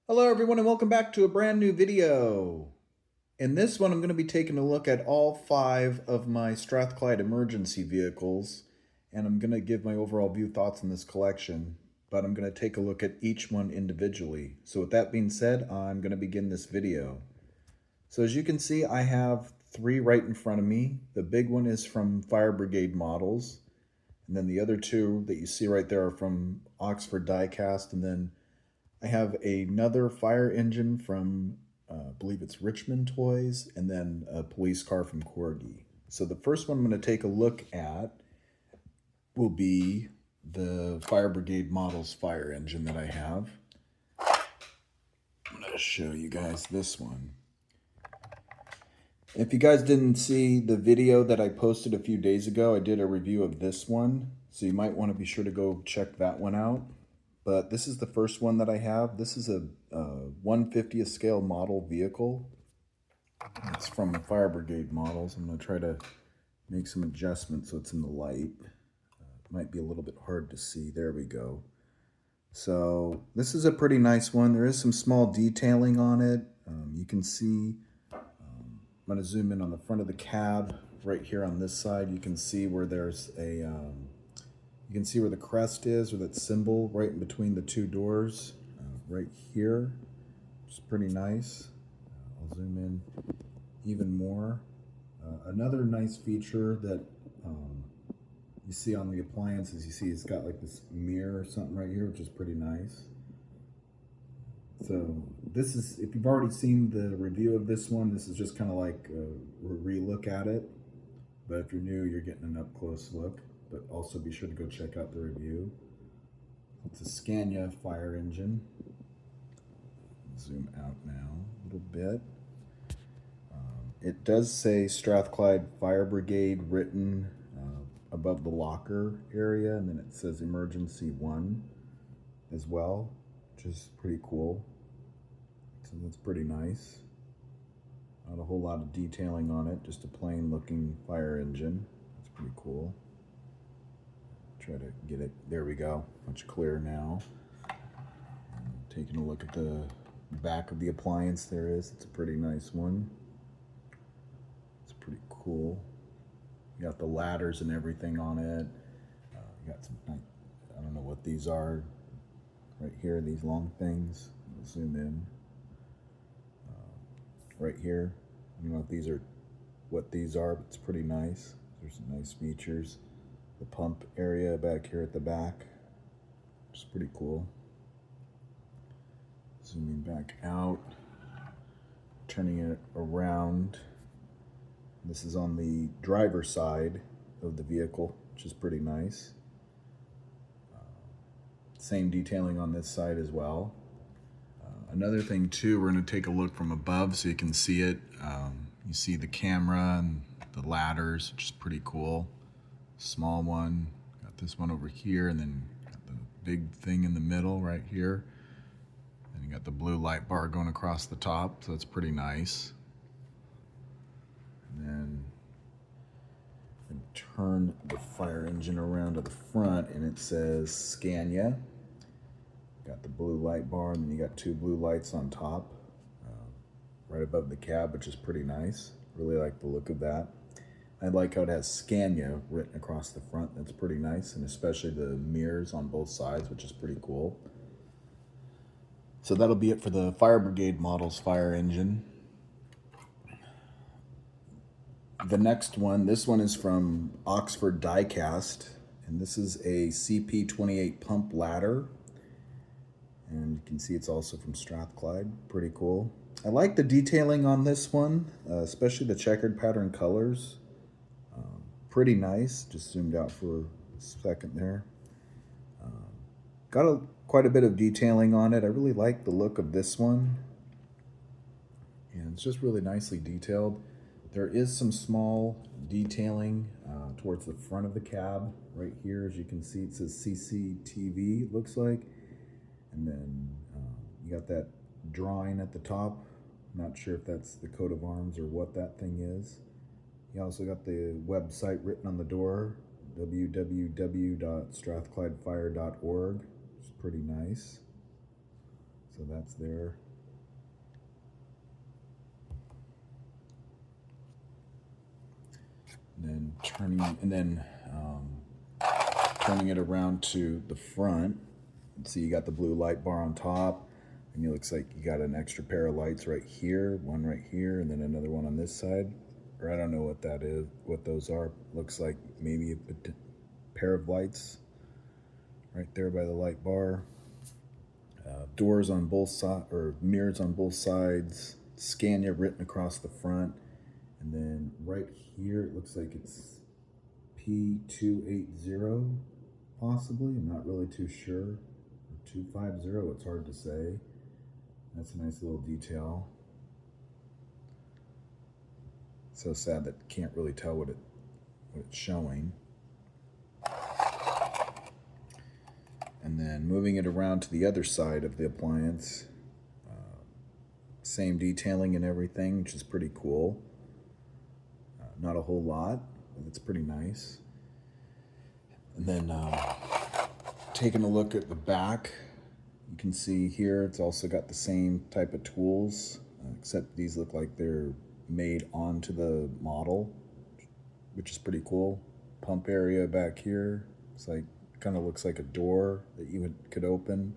Hello everyone and welcome back to a brand new video. In this one I'm going to be taking a look at all 5 of my Strathclyde emergency vehicles, and I'm going to give my overall view thoughts on this collection, but I'm going to take a look at each one individually. So with that being said, I'm going to begin this video. So as you can see, I have 3 right in front of me. The big one is from Fire Brigade Models, and then the other 2 that you see right there are from Oxford Diecast, and then I have another fire engine from, I believe it's Richmond Toys, and then a police car from Corgi. So the first one I'm going to take a look at will be the Fire Brigade Models fire engine that I have. I'm going to show you guys this one. If you guys didn't see the video that I posted a few days ago, I did a review of this one, so you might want to be sure to go check that one out. But this is the first one that I have. This is a 1/50th scale model vehicle. It's from Fire Brigade Models. I'm going to try to make some adjustments so it's in the light. It might be a little bit hard to see. There we go. So this is a pretty nice one. There is some small detailing on it. You can see, I'm going to zoom in on the front of the cab right here on this side. You can see where there's a... you can see where the crest is, or that symbol right in between the 2 doors, right here. It's pretty nice. I'll zoom in even more. Another nice feature that you see on the appliances, you see it's got like this mirror or something right here, which is pretty nice. So this is, if you've already seen the review of this one, this is just kind of like a re-look at it. But if you're new, you're getting an up-close look. But also be sure to go check out the review. It's a Scania fire engine. Zoom out now a little bit. It does say Strathclyde Fire Brigade written above the locker area, and then it says Emergency 1 as well, which is pretty cool. So that's pretty nice. Not a whole lot of detailing on it, just a plain looking fire engine. That's pretty cool. Try to get it, there we go, much clearer now. Taking a look at the back of the appliance there is, it's a pretty nice one. It's pretty cool. You got the ladders and everything on it. You got some, I don't know what these are, right here, these long things. I'll zoom in. Right here, I don't know if these are what these are, but it's pretty nice. There's some nice features. The pump area back here at the back, which is pretty cool. Zooming back out, turning it around. This is on the driver's side of the vehicle, which is pretty nice. Same detailing on this side as well. Another thing too, we're going to take a look from above so you can see it. You see the camera and the ladders, which is pretty cool. Small one, got this one over here, and then got the big thing in the middle right here. And you got the blue light bar going across the top, so that's pretty nice. And then turn the fire engine around to the front, and it says Scania. Got the blue light bar, and then you got 2 blue lights on top, right above the cab, which is pretty nice. Really like the look of that. I like how it has Scania written across the front. That's pretty nice, and especially the mirrors on both sides, which is pretty cool. So that'll be it for the Fire Brigade Models fire engine. The next one, this one is from Oxford Diecast, and this is a CP28 pump ladder. And you can see it's also from Strathclyde. Pretty cool. I like the detailing on this one, especially the checkered pattern colors. Pretty nice. Just zoomed out for a second there. Got quite a bit of detailing on it. I really like the look of this one. And it's just really nicely detailed. There is some small detailing towards the front of the cab right here. As you can see, it says CCTV, it looks like. And then you got that drawing at the top. Not sure if that's the coat of arms or what that thing is. You also got the website written on the door, www.strathclydefire.org. It's pretty nice. So that's there. And then turning it around to the front. See, you got the blue light bar on top, and it looks like you got an extra pair of lights right here, one right here, and then another one on this side. Or I don't know what that is, what those are. Looks like maybe a pair of lights right there by the light bar. Doors on both sides, or mirrors on both sides. Scania written across the front. And then right here, it looks like it's P280, possibly. I'm not really too sure. 250, it's hard to say. That's a nice little detail. So sad that you can't really tell what it's showing. And then moving it around to the other side of the appliance. Same detailing and everything, which is pretty cool. Not a whole lot, but it's pretty nice. And then taking a look at the back, you can see here it's also got the same type of tools, except these look like they're made onto the model, which is pretty cool. Pump area back here. It's like, kind of looks like a door that you could open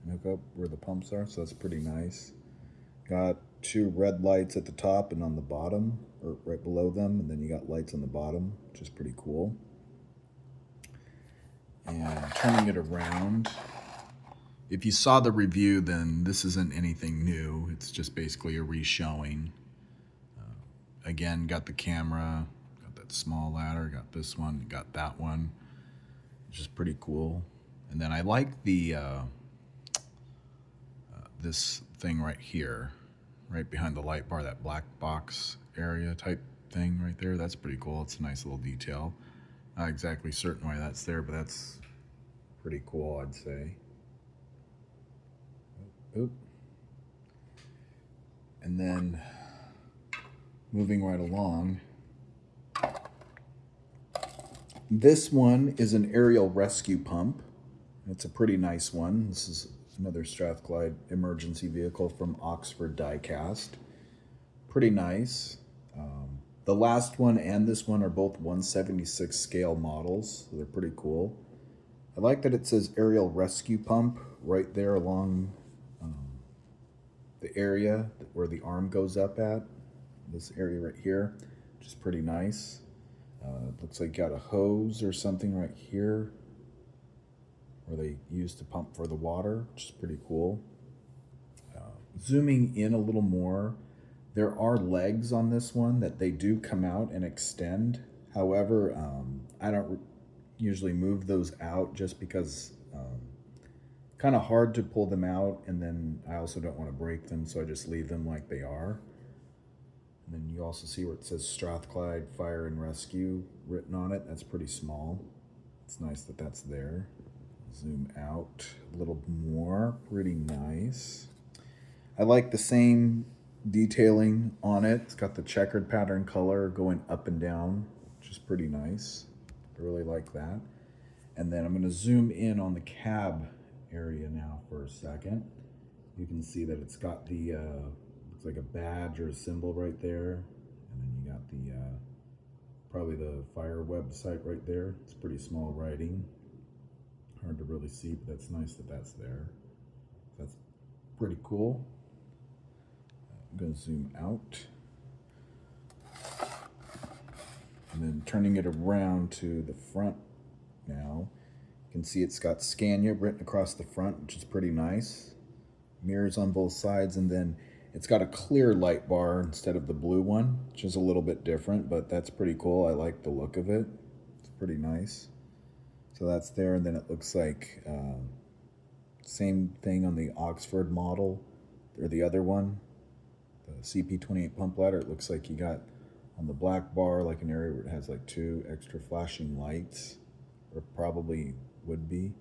and hook up where the pumps are, so that's pretty nice. Got two red lights at the top and on the bottom, or right below them, and then you got lights on the bottom, which is pretty cool. And turning it around, if you saw the review, then this isn't anything new. It's just basically a re-showing. Again, got the camera, got that small ladder, got this one, got that one, which is pretty cool. And then I like the this thing right here, right behind the light bar, that black box area type thing right there. That's pretty cool. It's a nice little detail. Not exactly certain why that's there, but that's pretty cool, I'd say. Oop. And then moving right along, this one is an aerial rescue pump. It's a pretty nice one. This is another Strathclyde emergency vehicle from Oxford Diecast. Pretty nice. The last one and this one are both 1/76 scale models, so they're pretty cool. I like that it says aerial rescue pump right there along the area where the arm goes up at. This area right here, which is pretty nice. Looks like you got a hose or something right here where they use to pump for the water, which is pretty cool. Zooming in a little more, there are legs on this one that they do come out and extend. However, I don't usually move those out just because kind of hard to pull them out, and then I also don't want to break them, so I just leave them like they are. And then you also see where it says Strathclyde Fire and Rescue written on it. That's pretty small. It's nice that that's there. Zoom out a little more. Pretty nice. I like the same detailing on it. It's got the checkered pattern color going up and down, which is pretty nice. I really like that. And then I'm going to zoom in on the cab area now for a second. You can see that it's got the looks like a badge or a symbol right there, and then you got the probably the fire website right there. It's pretty small writing, hard to really see, but that's nice that that's there. That's pretty cool. I'm going to zoom out, and then turning it around to the front now. You can see it's got Scania written across the front, which is pretty nice. Mirrors on both sides, and then it's got a clear light bar instead of the blue one, which is a little bit different, but that's pretty cool. I like the look of it. It's pretty nice. So that's there, and then it looks like same thing on the Oxford model, or the other one, the CP28 pump ladder. It looks like you got on the black bar like an area where it has like two extra flashing lights, or probably would be.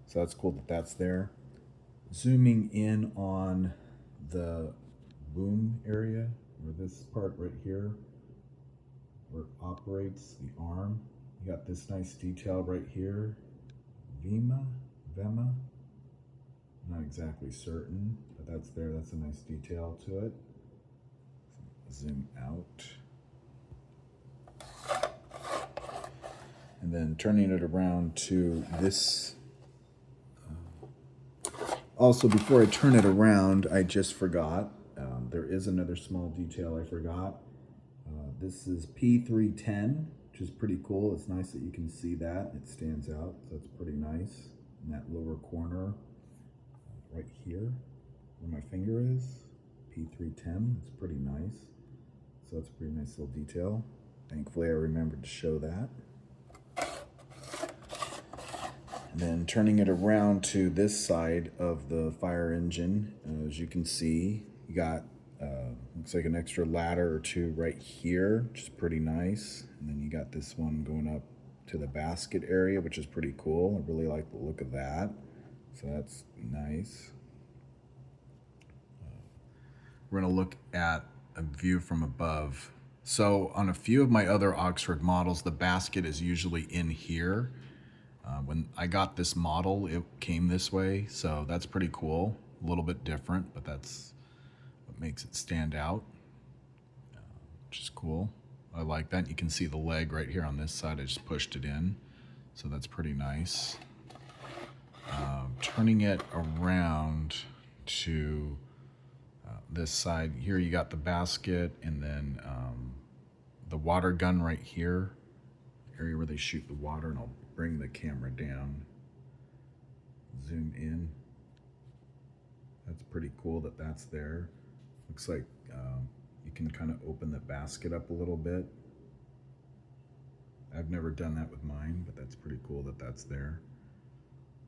So that's cool that that's there. Zooming in on the boom area, or this part right here where it operates the arm, you got this nice detail right here. Vema, Not exactly certain, but that's there. That's a nice detail to it. Zoom out. And then turning it around to this. Also, before I turn it around, I just forgot. There is another small detail I forgot. This is P310, which is pretty cool. It's nice that you can see that. It stands out, so that's pretty nice. In that lower corner, right here, where my finger is, P310, it's pretty nice. So that's a pretty nice little detail. Thankfully, I remembered to show that. And then turning it around to this side of the fire engine, as you can see, you got looks like an extra ladder or two right here, which is pretty nice. And then you got this one going up to the basket area, which is pretty cool. I really like the look of that. So that's nice. We're gonna look at a view from above. So on a few of my other Oxford models, the basket is usually in here. When I got this model, it came this way, so that's pretty cool. A little bit different, but that's what makes it stand out, which is cool. I like that. You can see the leg right here on this side. I just pushed it in, so that's pretty nice. Turning it around to this side, here you got the basket, and then the water gun right here, area where they shoot the water, and I'll bring the camera down, zoom in. That's pretty cool that that's there. Looks like you can kind of open the basket up a little bit. I've never done that with mine, but that's pretty cool that that's there.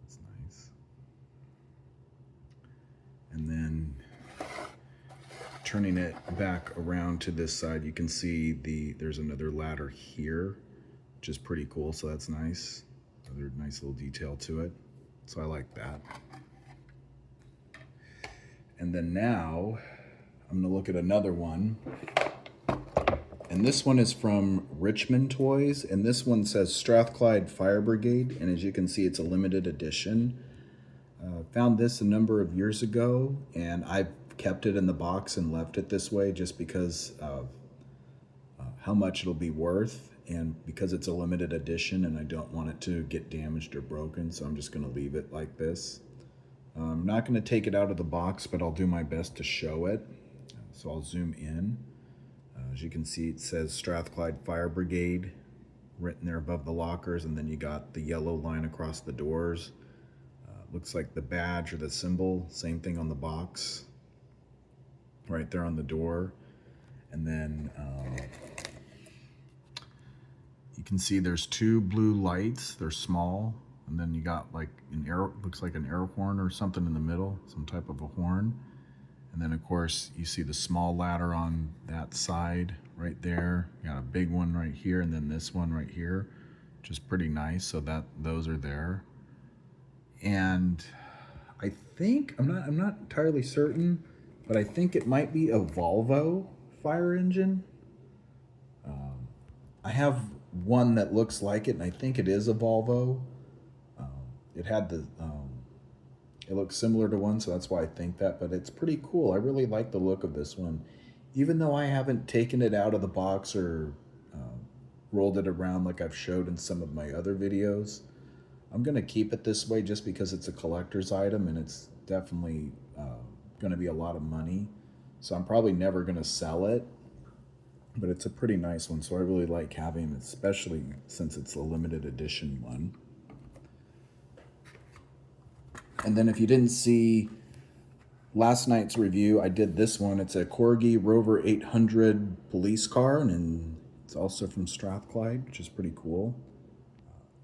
That's nice. And then turning it back around to this side, you can see there's another ladder here, which is pretty cool, so that's nice. Another nice little detail to it, so I like that. And then now, I'm gonna look at another one. And this one is from Richmond Toys, and this one says Strathclyde Fire Brigade, and as you can see, it's a limited edition. Found this a number of years ago, and I've kept it in the box and left it this way just because of how much it'll be worth, and because it's a limited edition and I don't want it to get damaged or broken, so I'm just going to leave it like this. I'm not going to take it out of the box, but I'll do my best to show it. So I'll zoom in. As you can see, it says Strathclyde Fire Brigade written there above the lockers, and then you got the yellow line across the doors. Looks like the badge or the symbol, same thing on the box, right there on the door. And then you can see there's two blue lights. They're small, and then you got like an air, looks like an air horn or something in the middle, some type of a horn. And then of course you see the small ladder on that side right there. You got a big one right here, and then this one right here, which is pretty nice. So that those are there. And I think I'm not entirely certain, but I think it might be a Volvo fire engine. I have one that looks like it, and I think it is a Volvo. It had the it looks similar to one, so that's why I think that, but it's pretty cool. I really like the look of this one, even though I haven't taken it out of the box or rolled it around like I've showed in some of my other videos. I'm gonna keep it this way just because it's a collector's item, and it's definitely gonna be a lot of money. So I'm probably never gonna sell it, but it's a pretty nice one, so I really like having it, especially since it's a limited edition one. And then if you didn't see last night's review, I did this one. It's a Corgi Rover 800 police car, and it's also from Strathclyde, which is pretty cool.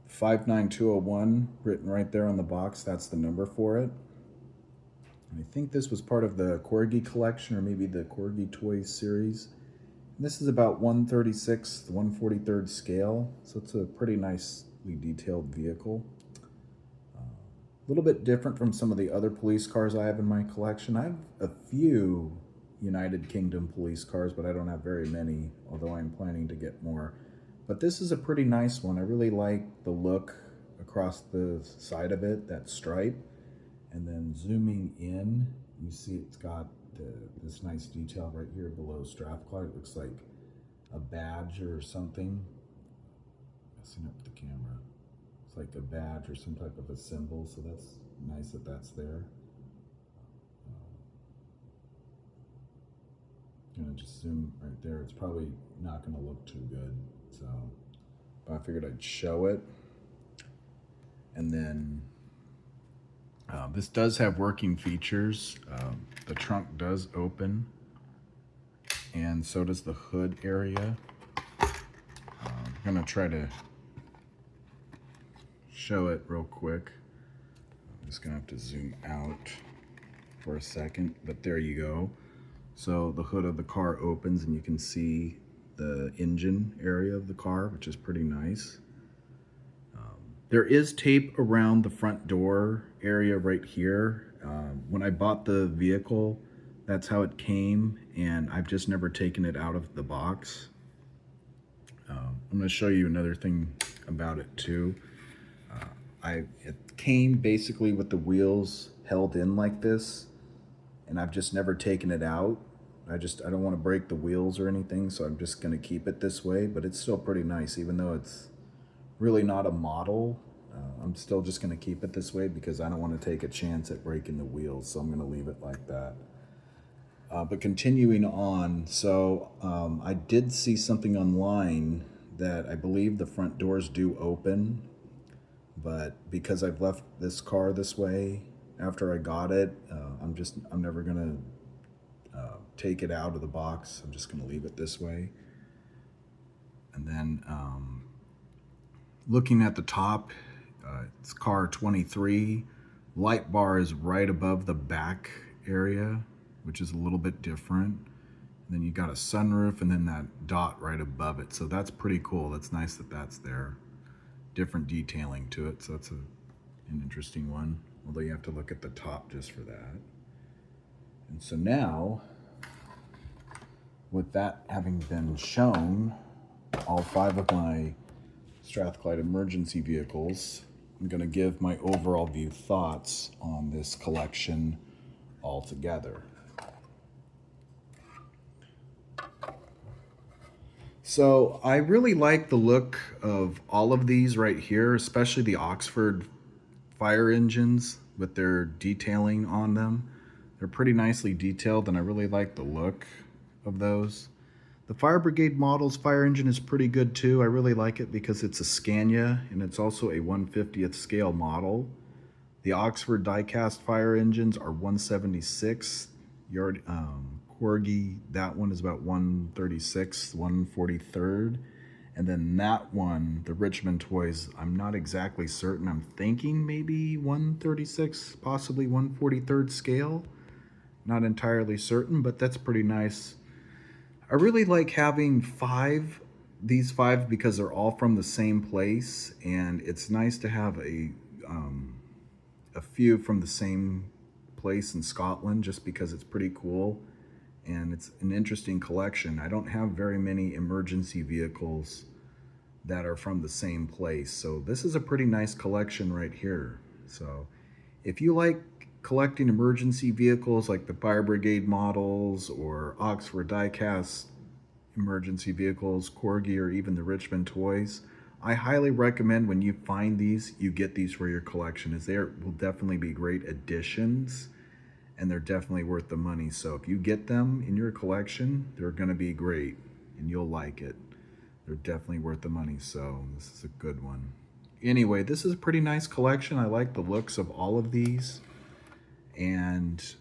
59201 written right there on the box. That's the number for it. And I think this was part of the Corgi collection, or maybe the Corgi Toys series. And this is about 1/36, 1/43 scale, so it's a pretty nicely detailed vehicle. A little bit different from some of the other police cars I have in my collection. I have a few United Kingdom police cars, but I don't have very many, although I'm planning to get more. But this is a pretty nice one. I really like the look across the side of it, that stripe. And then zooming in, you see it's got this nice detail right here below Strathclyde. It looks like a badge or something. Messing up the camera. It's like a badge or some type of a symbol, so that's nice that that's there. I'm gonna just zoom right there. It's probably not gonna look too good, so but I figured I'd show it. And then this does have working features. The trunk does open, and so does the hood area. I'm gonna try to show it real quick. I'm just gonna have to zoom out for a second, but there you go. So the hood of the car opens and you can see the engine area of the car, which is pretty nice. There is tape around the front door area right here. When I bought the vehicle, that's how it came, and I've just never taken it out of the box. I'm going to show you another thing about it too. It came basically with the wheels held in like this, and I've just never taken it out. I don't want to break the wheels or anything, so I'm just going to keep it this way, but it's still pretty nice, even though it's really not a model. I'm still just going to keep it this way because I don't want to take a chance at breaking the wheels, so I'm going to leave it like that. But continuing on, so I did see something online that I believe the front doors do open, but because I've left this car this way after I got it, I'm never going to take it out of the box. I'm just going to leave it this way. And then looking at the top, it's car 23. Light bar is right above the back area, which is a little bit different. And then you got a sunroof and then that dot right above it. So that's pretty cool. That's nice that that's there. Different detailing to it. So that's an interesting one. Although you have to look at the top just for that. And so now, with that having been shown, all 5 of my Strathclyde emergency vehicles, I'm going to give my overall view thoughts on this collection altogether. So I really like the look of all of these right here, especially the Oxford fire engines with their detailing on them. They're pretty nicely detailed, and I really like the look of those. The Fire Brigade Models fire engine is pretty good too. I really like it because it's a Scania and it's also a 1/50th scale model. The Oxford Diecast fire engines are 1/76 yard. Corgi, that one is about 1/36, 1/43rd. And then that one, the Richmond Toys, I'm not exactly certain. I'm thinking maybe 1/36, possibly 1/43rd scale. Not entirely certain, but that's pretty nice. I really like having these five because they're all from the same place, and it's nice to have a few from the same place in Scotland just because it's pretty cool and it's an interesting collection. I don't have very many emergency vehicles that are from the same place, so this is a pretty nice collection right here. So if you like collecting emergency vehicles like the Fire Brigade models or Oxford Diecast emergency vehicles, Corgi, or even the Richmond Toys, I highly recommend when you find these, you get these for your collection, as they will definitely be great additions and they're definitely worth the money. So if you get them in your collection, they're going to be great and you'll like it. They're definitely worth the money, so this is a good one. Anyway, this is a pretty nice collection. I like the looks of all of these and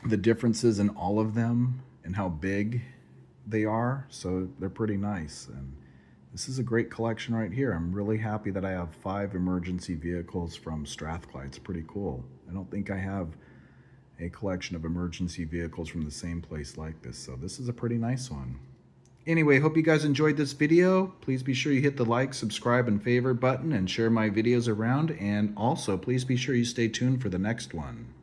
the differences in all of them and how big they are, so they're pretty nice. And this is a great collection right here. I'm really happy that I have 5 emergency vehicles from Strathclyde. It's pretty cool. I don't think I have a collection of emergency vehicles from the same place like this, so this is a pretty nice one. Anyway, hope you guys enjoyed this video. Please be sure you hit the like, subscribe, and favorite button and share my videos around, and also please be sure you stay tuned for the next one.